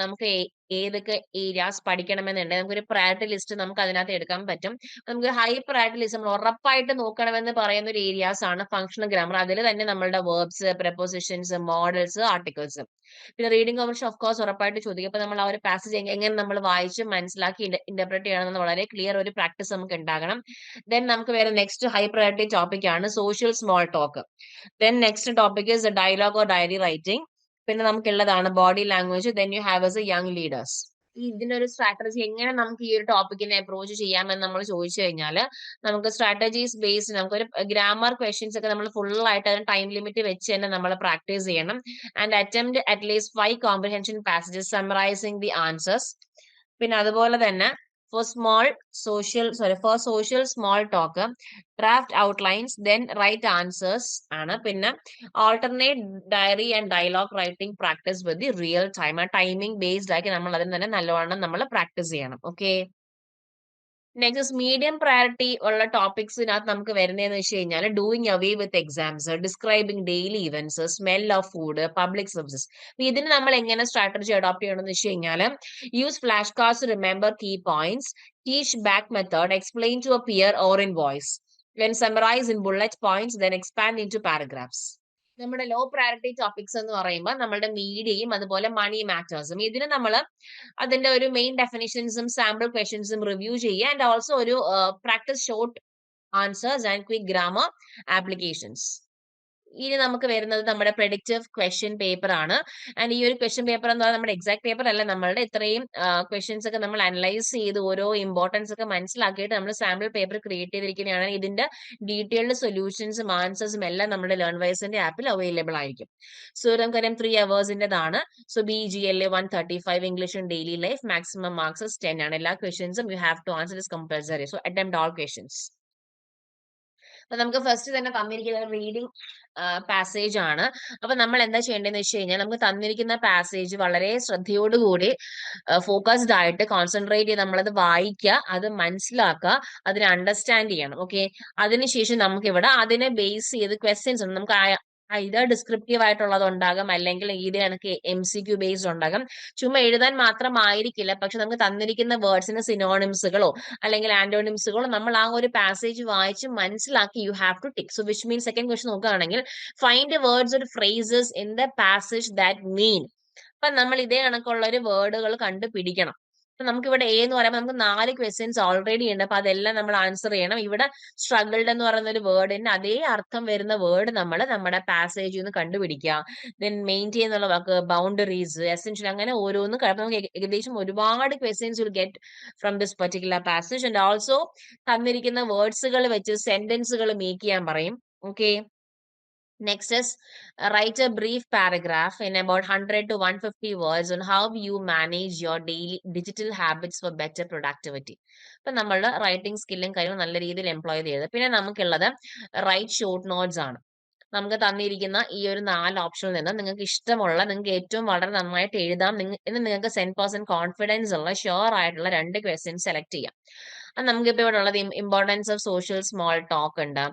നമുക്ക് ഏതൊക്കെ areas പഠിക്കണമെന്നുണ്ടെങ്കിൽ നമുക്കൊരു priority list നമുക്ക് അതിനകത്ത് എടുക്കാൻ പറ്റും. നമുക്ക് ഹൈ പ്രയോറിറ്റി ലിസ്റ്റ് നമ്മൾ ഉറപ്പായിട്ട് നോക്കണമെന്ന് പറയുന്ന ഒരു ഏരിയാസ് ആണ് ഫങ്ഷണൽ ഗ്രാമർ. അതിൽ തന്നെ നമ്മളുടെ വേർബ്സ്, പ്രപ്പോസിഷൻസ്, മോഡൽസ്, ആർട്ടിക്കിൾസ്. പിന്നെ റീഡിംഗ് കോമ്പറ്റീഷൻ ഓഫ് കോഴ്സ് ഉറപ്പായിട്ട് ചോദിക്കും. അപ്പൊ നമ്മൾ ആ ഒരു പാസേജ് എങ്ങനെ നമ്മൾ വായിച്ച് മനസ്സിലാക്കി ഇന്റർപ്രറ്റ് ചെയ്യണമെന്ന് വളരെ ക്ലിയർ ഒരു പ്രാക്ടീസ് നമുക്ക് ഉണ്ടാകണം. ദെൻ നമുക്ക് വേറെ നെക്സ്റ്റ് ഹൈ പ്രയോറിറ്റി ടോപ്പിക് ആണ് social small talk. Then next topic is dialogue or diary writing. പിന്നെ നമുക്കുള്ളതാണ് body language. Then you have essay young leaders. ഇതിനൊരു സ്ട്രാറ്റജി എങ്ങനെ നമുക്ക് ഈ ഒരു ടോപ്പിക്കിനെ അപ്രോച്ച് ചെയ്യാമെന്ന് നമ്മൾ ചോദിച്ചു കഴിഞ്ഞാൽ നമുക്ക് സ്ട്രാറ്റജീസ് ബേസ്ഡ് നമുക്കൊരു ഗ്രാമർ ക്വസ്റ്റ്യൻസ് ഒക്കെ നമ്മൾ ഫുൾ ആയിട്ട് അതിന് ടൈം ലിമിറ്റ് വെച്ച് തന്നെ നമ്മൾ പ്രാക്ടീസ് ചെയ്യണം. And attempt at least 5 comprehension passages summarising the answers. പിന്നെ അതുപോലെ തന്നെ for social small talk, draft outlines, then write answers ആണ്. പിന്നെ alternate diary and dialogue writing practice with the real time. Timing based ആക്കി നമ്മൾ അതിന് തന്നെ നല്ലവണ്ണം നമ്മൾ പ്രാക്ടീസ് ചെയ്യണം. ഓക്കെ, നെക്സ്റ്റ് മീഡിയം പ്രയോറിറ്റി ഉള്ള ടോപ്പിക്സിനകത്ത് നമുക്ക് വരുന്നതെന്ന് വെച്ച് കഴിഞ്ഞാൽ doing away with exams, describing daily events, smell of food, public services. ഇതിന് നമ്മൾ എങ്ങനെ സ്ട്രാറ്റജി അഡോപ്റ്റ് ചെയ്യണമെന്ന് വെച്ച് കഴിഞ്ഞാൽ use flash cards, remember key points, teach back method, explain to a peer or in voice, then summarize in bullet points, then expand into paragraphs. നമ്മുടെ low priority topics എന്ന് പറയുമ്പോൾ നമ്മളുടെ മീഡിയയും അതുപോലെ മണി മാറ്റേഴ്സും. ഇതിന് നമ്മൾ അതിന്റെ ഒരു മെയിൻ ഡെഫിനിഷൻസും സാമ്പിൾ ക്വസ്റ്റ്യൻസും റിവ്യൂ ചെയ്യുക. ആൻഡ് ഓൾസോ ഒരു practice short answers and quick grammar applications. ഇനി നമുക്ക് വരുന്നത് നമ്മുടെ പ്രെഡിക്റ്റീവ് ക്വസ്റ്റ്യൻ പേപ്പർ ആണ്. ആൻഡ് ഈ ഒരു ക്വസ്റ്റ്യൻ പേപ്പർ എന്ന് പറയുന്നത് നമ്മുടെ എക്സാക്ട് പേപ്പർ അല്ല, നമ്മളുടെ ഇത്രയും ക്വസ്റ്റ്യൻസ് ഒക്കെ നമ്മൾ അനലൈസ് ചെയ്ത് ഓരോ ഇമ്പോർട്ടൻസ് ഒക്കെ മനസ്സിലാക്കിയിട്ട് നമ്മൾ സാമ്പിൾ പേപ്പർ ക്രിയേറ്റ് ചെയ്തിരിക്കുന്നതാണ്. ഇതിന്റെ ഡീറ്റെയിൽഡ് സൊല്യൂഷൻസും ആൻസേഴ്സും എല്ലാം നമ്മുടെ ലേൺവൈസിന്റെ ആപ്പിൽ അവൈലബിൾ ആയിരിക്കും. സോ നമുക്കറിയാം 3 hours-ന്റേതാണ്. So BGLA 135 English and daily life, maximum marks 10 ആണ്. എല്ലാ ക്വസ്റ്റ്യൻസും you have to answer is compulsory. So attempt all questions. അപ്പൊ നമുക്ക് ഫസ്റ്റ് തന്നെ തന്നിരിക്കുന്ന റീഡിംഗ് പാസേജ് ആണ്. അപ്പൊ നമ്മൾ എന്താ ചെയ്യേണ്ടതെന്ന് വെച്ച് കഴിഞ്ഞാൽ നമുക്ക് തന്നിരിക്കുന്ന പാസേജ് വളരെ ശ്രദ്ധയോടുകൂടി ഫോക്കസ്ഡ് ആയിട്ട് കോൺസെൻട്രേറ്റ് ചെയ്ത് നമ്മളത് വായിക്കുക, അത് മനസ്സിലാക്കുക, അതിനെ അണ്ടർസ്റ്റാൻഡ് ചെയ്യണം. ഓക്കെ, അതിനുശേഷം നമുക്ക് ഇവിടെ അതിനെ ബേസ് ചെയ്ത് ക്വസ്റ്റ്യൻസ് ഉണ്ട്. നമുക്ക് ഇത് ഡിസ്ക്രിപ്റ്റീവ് ആയിട്ടുള്ളത് ഉണ്ടാകും, അല്ലെങ്കിൽ ഇത് എനിക്ക് MCQ ബേസ്ഡ് ഉണ്ടാകും. ചുമ്മാ എഴുതാൻ മാത്രമായിരിക്കില്ല, പക്ഷെ നമുക്ക് തന്നിരിക്കുന്ന വേർഡ്സിന് സിനോണിംസുകളോ അല്ലെങ്കിൽ ആന്റോണിംസുകളോ നമ്മൾ ആ ഒരു പാസേജ് വായിച്ച് മനസ്സിലാക്കി you have to tick. So which mean second question നോക്കുകയാണെങ്കിൽ find words or phrases in the passage that mean. അപ്പൊ നമ്മൾ ഇതേ കണക്കുള്ള ഒരു വേർഡുകൾ കണ്ടുപിടിക്കണം. അപ്പൊ നമുക്ക് ഇവിടെ A എന്ന് പറയുമ്പോൾ നമുക്ക് 4 ക്വസ്റ്റ്യൻസ് ഓൾറെഡി ഉണ്ട്. അപ്പൊ അതെല്ലാം നമ്മൾ ആൻസർ ചെയ്യണം. ഇവിടെ സ്ട്രഗിൾഡ് എന്ന് പറയുന്ന ഒരു വേർഡിന് അതേ അർത്ഥം വരുന്ന വേർഡ് നമ്മൾ നമ്മുടെ പാസേജിൽ നിന്ന് കണ്ടുപിടിക്കുക. ദെൻ മെയിൻറ്റെയിൻ എന്നുള്ള വാക്ക്, ബൗണ്ടറീസ്, എസെൻഷ്യൽ, അങ്ങനെ ഓരോന്നും നമുക്ക് ഏകദേശം ഒരുപാട് questions will get from this particular passage. And also തന്നിരിക്കുന്ന വേർഡ്സുകൾ വെച്ച് സെന്റൻസുകൾ മേക്ക് ചെയ്യാൻ പറയും. Okay, next is write a brief paragraph in about 100 to 150 words on how you manage your daily digital habits for better productivity. അപ്പൊ നമ്മളുടെ writing സ്കില്ലും കാര്യവും നല്ല രീതിയിൽ employ ചെയ്ത്. പിന്നെ നമുക്കുള്ളത് റൈറ്റ് ഷോർട്ട് നോട്ട്സ് ആണ്. നമുക്ക് തന്നിരിക്കുന്ന ഈ ഒരു 4 ഓപ്ഷനിൽ നിന്ന് നിങ്ങൾക്ക് ഇഷ്ടമുള്ള, നിങ്ങൾക്ക് ഏറ്റവും വളരെ നന്നായിട്ട് എഴുതാം എന്ന് നിങ്ങൾക്ക് 100% കോൺഫിഡൻസ് ഉള്ള ഷുവർ ആയിട്ടുള്ള 2 ക്വസ്റ്റ്യൻസ് സെലക്ട് ചെയ്യാം. അത് നമുക്കിപ്പോൾ ഇവിടെ ഉള്ളത് importance of social small talk ഉണ്ട്.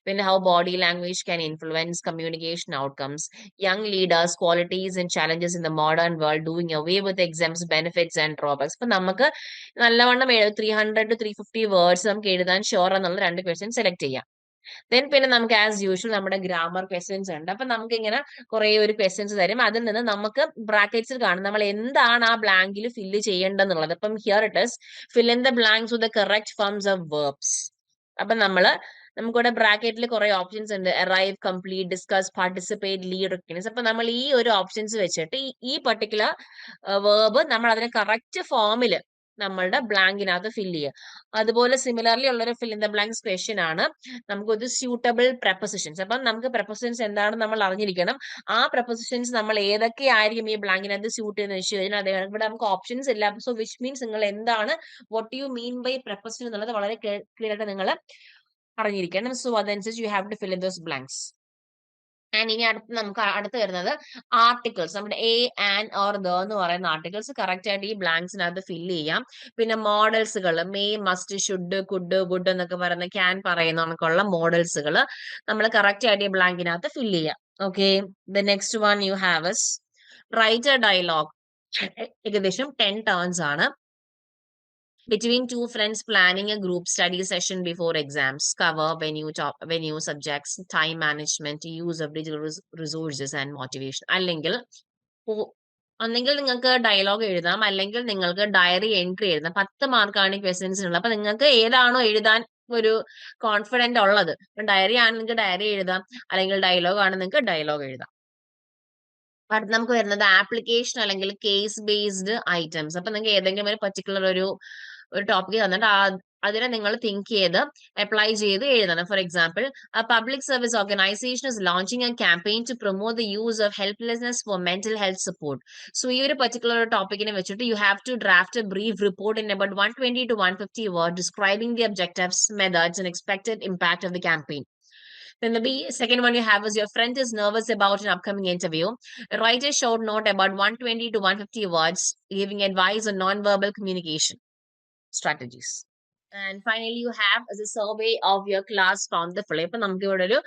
പിന്നെ how body language can influence communication outcomes, young leaders, qualities and challenges in the modern world, doing away with exams, benefits and drawbacks. അപ്പൊ നമുക്ക് നല്ലവണ്ണം 300 to 350 വേർഡ്സ് നമുക്ക് എഴുതാൻ ഷുവർ എന്നുള്ള 2 question select ചെയ്യാം. Then പിന്നെ നമുക്ക് ആസ് യൂഷ്വൽ നമ്മുടെ ഗ്രാമർ ക്വസ്റ്റ്യൻസ് ഉണ്ട്. അപ്പൊ നമുക്ക് ഇങ്ങനെ കുറെ ഒരു ക്വസ്റ്റ്യൻസ് തരും. അതിൽ നിന്ന് നമുക്ക് ബ്രാക്കറ്റ്സിൽ കാണും നമ്മൾ എന്താണ് ആ ബ്ലാങ്കിൽ ഫില്ല് ചെയ്യേണ്ടതെന്നുള്ളത്. അപ്പം here it is fill in the blanks with the correct forms of verbs. അപ്പൊ നമുക്കിവിടെ ബ്രാക്കറ്റിൽ കുറെ ഓപ്ഷൻസ് ഉണ്ട്. Arrive, complete, discuss, participate, lead, recognise. അപ്പൊ നമ്മൾ ഈ ഒരു ഓപ്ഷൻസ് വെച്ചിട്ട് ഈ പർട്ടിക്കുലർ വേർബ് നമ്മൾ അതിനെ കറക്റ്റ് ഫോമിൽ നമ്മളുടെ ബ്ലാങ്കിനകത്ത് ഫില്ല് ചെയ്യുക. അതുപോലെ സിമിലർലി ഉള്ളൊരു fill in the blanks question ആണ് നമുക്കൊരു സ്യൂട്ടബിൾ പ്രപ്പോസിഷൻസ്. അപ്പം നമുക്ക് പ്രപ്പോസിഷൻസ് എന്താണെന്ന് നമ്മൾ അറിഞ്ഞിരിക്കണം. ആ പ്രപ്പോസിഷൻസ് നമ്മൾ ഏതൊക്കെ ആയിരിക്കും ഈ ബ്ലാങ്കിനകത്ത് സ്യൂട്ട് ചെയ്യുന്ന വെച്ച് കഴിഞ്ഞാൽ അതേ ഇവിടെ നമുക്ക് ഓപ്ഷൻസ് ഇല്ല. സോ വിച്ച് മീൻസ് നിങ്ങൾ എന്താണ് what you mean by preposition എന്നുള്ളത് വളരെ ക്ലിയർ ആയിട്ട് നിങ്ങൾ അറിഞ്ഞിരിക്കണം. സോ അതനുസരിച്ച് you have to fill in those blanks. And ഇനി നമുക്ക് അടുത്ത് വരുന്നത് ആർട്ടിക്കിൾസ്. നമ്മുടെ എ, ആൻഡ്, ഓർ, ദ എന്ന് പറയുന്ന ആർട്ടിക്കിൾസ് കറക്റ്റ് ആയിട്ട് ഈ ബ്ലാങ്ക്സിനകത്ത് ഫില്ല് ചെയ്യാം. പിന്നെ മോഡൽസുകൾ may, must, should, could, would എന്നൊക്കെ പറയുന്ന ക്യാൻ പറയുന്ന കണക്കുള്ള മോഡൽസുകൾ നമ്മൾ കറക്റ്റ് ആയിട്ട് ഈ ബ്ലാങ്കിനകത്ത് ഫില്ല് ചെയ്യാം. Okay, the next one you have is write a dialogue. ഏകദേശം 10 ടേൺസ് ആണ്. Between two friends planning a group study session before exams. Cover venue, subjects, time management, use of digital resources and motivation. ഒന്നെങ്കിൽ നിങ്ങൾക്ക് dialogue എഴുതാം, അല്ലെങ്കിൽ നിങ്ങൾക്ക് diary entry എഴുതാം. 10 മാർക്കാണ് ഈ ക്വസ്റ്റ്യൻസിനുള്ളത്. അപ്പൊ നിങ്ങൾക്ക് ഏതാണോ എഴുതാൻ ഒരു കോൺഫിഡന്റ് ഉള്ളത്, ഡയറി ആണ് നിങ്ങൾക്ക് ഡയറി എഴുതാം, അല്ലെങ്കിൽ ഡയലോഗ് ആണ് നിങ്ങൾക്ക് ഡയലോഗ് എഴുതാം. അടുത്ത് നമുക്ക് വരുന്നത് ആപ്ലിക്കേഷൻ അല്ലെങ്കിൽ കേസ് ബേസ്ഡ് ഐറ്റംസ്. അപ്പൊ നിങ്ങൾക്ക് ഏതെങ്കിലും ഒരു പർട്ടിക്കുലർ ഒരു ടോപ്പിക് തന്നിട്ട് അതിനെ നിങ്ങൾ തിങ്ക് ചെയ്ത് അപ്ലൈ ചെയ്ത് എഴുതണം. For example, a public service organization is launching a campaign to promote the use of helplessness for mental health support. So ഈ ഒരു പർട്ടിക്കുലർ ടോപ്പിക്കിനെ വെച്ചിട്ട് you have to draft a brief report in about 120 to 150 words describing the objectives, methods and expected impact of the campaign. Then the second one you have is your friend is nervous about an upcoming interview. Write a short note about 120 to 150 words giving advice on non-verbal communication strategies. And finally you have as a survey of your class found the full. ഇപ്പൊ നമുക്ക് ഇവിടെ ഒരു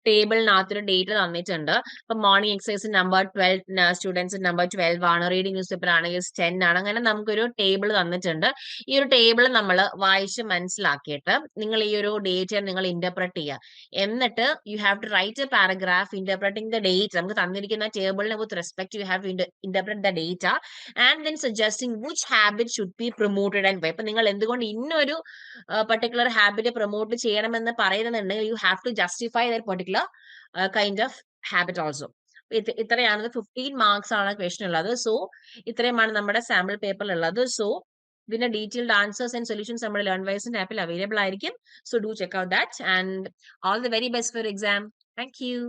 ടേബിളിനകത്തൊരു date തന്നിട്ടുണ്ട്. ഇപ്പൊ morning exercise number 12 students number 12 ആണ്, reading news paper ആണെങ്കിൽ 10 ആണ്. അങ്ങനെ നമുക്കൊരു ടേബിൾ തന്നിട്ടുണ്ട്. ഈ ഒരു ടേബിൾ നമ്മൾ വായിച്ച് മനസ്സിലാക്കിയിട്ട് നിങ്ങൾ ഈ ഒരു ഡേറ്റ് നിങ്ങൾ ഇന്റർപ്രറ്റ് ചെയ്യുക. എന്നിട്ട് you have to write a paragraph interpreting the data. നമുക്ക് തന്നിരിക്കുന്ന ടേബിളിനെ with respect you have to interpret the data and then suggesting which habit should be promoted and why. അപ്പൊ നിങ്ങൾ എന്തുകൊണ്ട് ഇന്നൊരു പർട്ടിക്കുലർ ഹാബിറ്റ് പ്രൊമോട്ട് ചെയ്യണമെന്ന് പറയുന്നുണ്ടെങ്കിൽ you have to justify that particular kind of habit also. ഇത്രയാണ് 15 marks ആണ് question ഉള്ളത്. So ഇത്രയുമാണ് നമ്മുടെ സാമ്പിൾ പേപ്പറിൽ ഉള്ളത്. സോ ഇതിന്റെ ഡീറ്റെയിൽഡ് ആൻസേഴ്സ് ആൻഡ് സൊല്യൂഷൻസ് നമ്മുടെ ലേൺവൈസിന്റെ ആപ്പിൽ അവൈലബിൾ ആയിരിക്കും. So do check out that and all the very best for exam. Thank you.